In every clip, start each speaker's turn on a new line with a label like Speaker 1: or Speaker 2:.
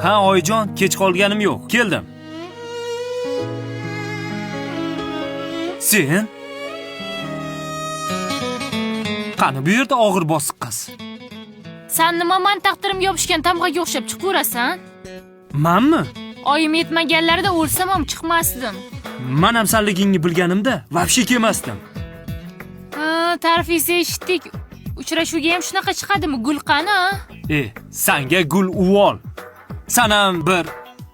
Speaker 1: Ha, oyijon, kech qolganim yo'q. Keldim. Sen? Qani bu yerda og'ir bosiq qiz.
Speaker 2: Sen nima men taqdirimga yopishgan tamg'aga o'xshab chiqaverasan?
Speaker 1: Menmi?
Speaker 2: Oyim yetmaganlarida o'lsam ham chiqmasdim.
Speaker 1: Men ham sanligingni bilganimda vobshe kelmasdim.
Speaker 2: Ha, ta'rifingizni eshitdik. Uchrashuvga ham shunaqa chiqadimi? Gul qani?
Speaker 1: Senga gul uvol. Sen ham bir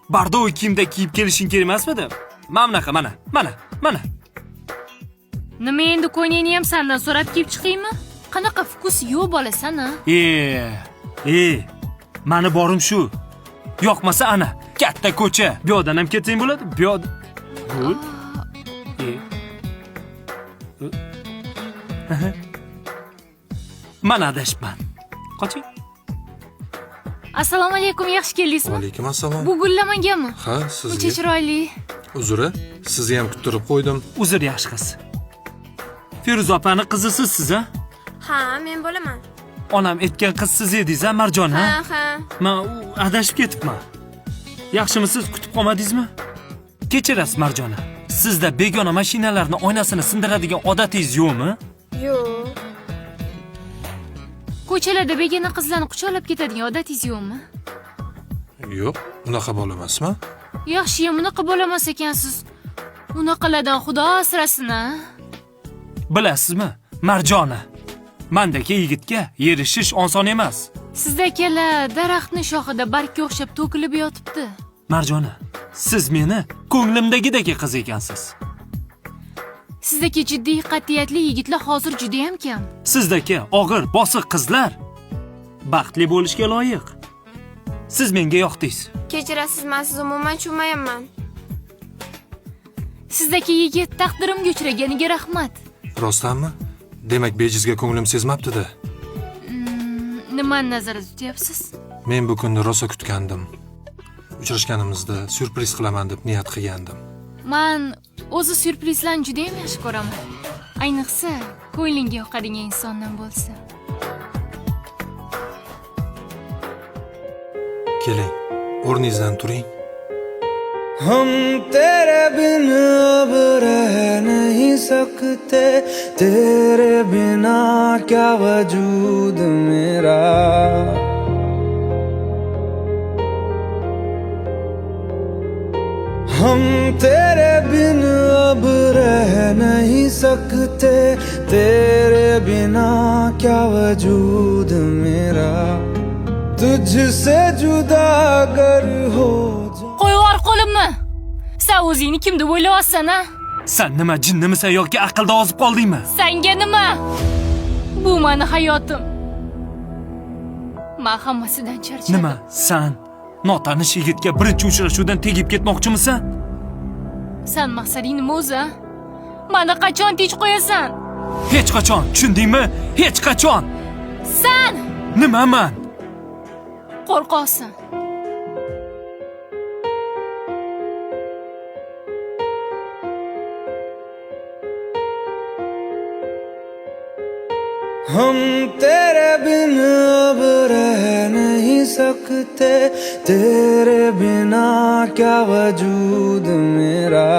Speaker 1: bardo'y kiyimda kiyib kelishing kerak emasmidi? Mamnaqa, mana.
Speaker 2: Nima endi ko'yningni ham sendan so'rab kiyib chiqaymi? Qanaqa fokus yo'q bo'lasan-a?
Speaker 1: Mani borim shu. Yoqmasa ana, katta ko'cha. Bu yoqdan ham ketsang bo'ladi. Bu yoq. Gul. Mana adashman. Qoching.
Speaker 2: Assalomu alaykum, yaxshi keldingizmi?
Speaker 3: Alaykum assalom.
Speaker 2: Bu gullamangami?
Speaker 3: Ha,
Speaker 2: Uncha
Speaker 3: sizga.
Speaker 2: chiroyli.
Speaker 3: Uzr, sizni ham kuttirib qo'ydim.
Speaker 1: Uzr, yaxshi qiz. Feruza opani qizisiz siz-a?
Speaker 4: Ha, men bo'laman.
Speaker 1: Onam aytgan qiz siz edingiz-a, Marjon, ha?
Speaker 4: Ha.
Speaker 1: Men adashib ketibman. Yaxshimisiz, kutib qolmadingizmi? Kechirasiz, Marjona. Sizda begona mashinalarning oynasini sindiradigan odatingiz yo'qmi?
Speaker 4: Yo'q.
Speaker 2: Ko'chalarda begona qizlarni quchoqlab ketadigan odatingiz yo'qmi?
Speaker 3: Yo'q, unaqa bo'lamasmi?
Speaker 2: Yaxshiyam unaqa bo'lamas ekansiz. Unaqalardan Xudo asrasin-a.
Speaker 1: Bilasizmi, Marjona, mendagi yigitga erishish oson emas.
Speaker 2: Sizdagilar daraxtning shoxida bargga o'xshab to'kilib yotibdi.
Speaker 1: Marjona, siz meni ko'nglimdagidek qiz ekansiz.
Speaker 2: Sizdagi jiddiy, qat'iyatli yigitlar hozir juda ham kam.
Speaker 1: Sizdagi og'ir, bosiq qizlar baxtli bo'lishga loyiq. Siz menga yoqdingiz.
Speaker 4: Kechirasiz, men sizni umuman tushunmayapman.
Speaker 2: Sizdagi yigit taqdirimga uchraganiga rahmat.
Speaker 3: Rostdanmi? Demak, bejizga ko'nglim sezmabdi-da.
Speaker 2: Nimani nazarda tutyapsiz?
Speaker 3: Men bu kunni rosa kutgandim. Uchrashganimizda syurpriz qilaman deb niyat qilgandim.
Speaker 2: Men o'zi syurprizlarni juda ham yaxshi ko'raman. Ayniqsa, ko'nglinga yoqadigan insondan bo'lsa.
Speaker 3: Keling, o'rningizdan turing.
Speaker 5: हम तेरे बिन अब रह नहीं सकते, तेरे बिना क्या वजूद मेरा। हम तेरे बिन अब रह नहीं सकते, तेरे बिना क्या वजूद मेरा, तुझसे जुदा अगर हो
Speaker 2: Qo'yvar qo'limni. Sen o'zingni kim deb o'ylayapsan-a?
Speaker 1: Sen nima jinnimisan yoki aqlda ozib qoldingmi?
Speaker 2: Senga nima? Bu meni hayotim. Men hammasidan charchadim.
Speaker 1: Nima? Sen notanish yigitga birinchi uchrashuvdan tegib ketmoqchimisan?
Speaker 2: Sen maqsading nima o'zi? Meni qachon tinch qo'yasan?
Speaker 1: Hech qachon, tushundingmi? Hech qachon.
Speaker 2: Sen
Speaker 1: Nimaman?
Speaker 2: qo'rqoqsan.
Speaker 5: हम तेरे बिन अब रह नहीं सकते, तेरे बिना क्या वजूद मेरा।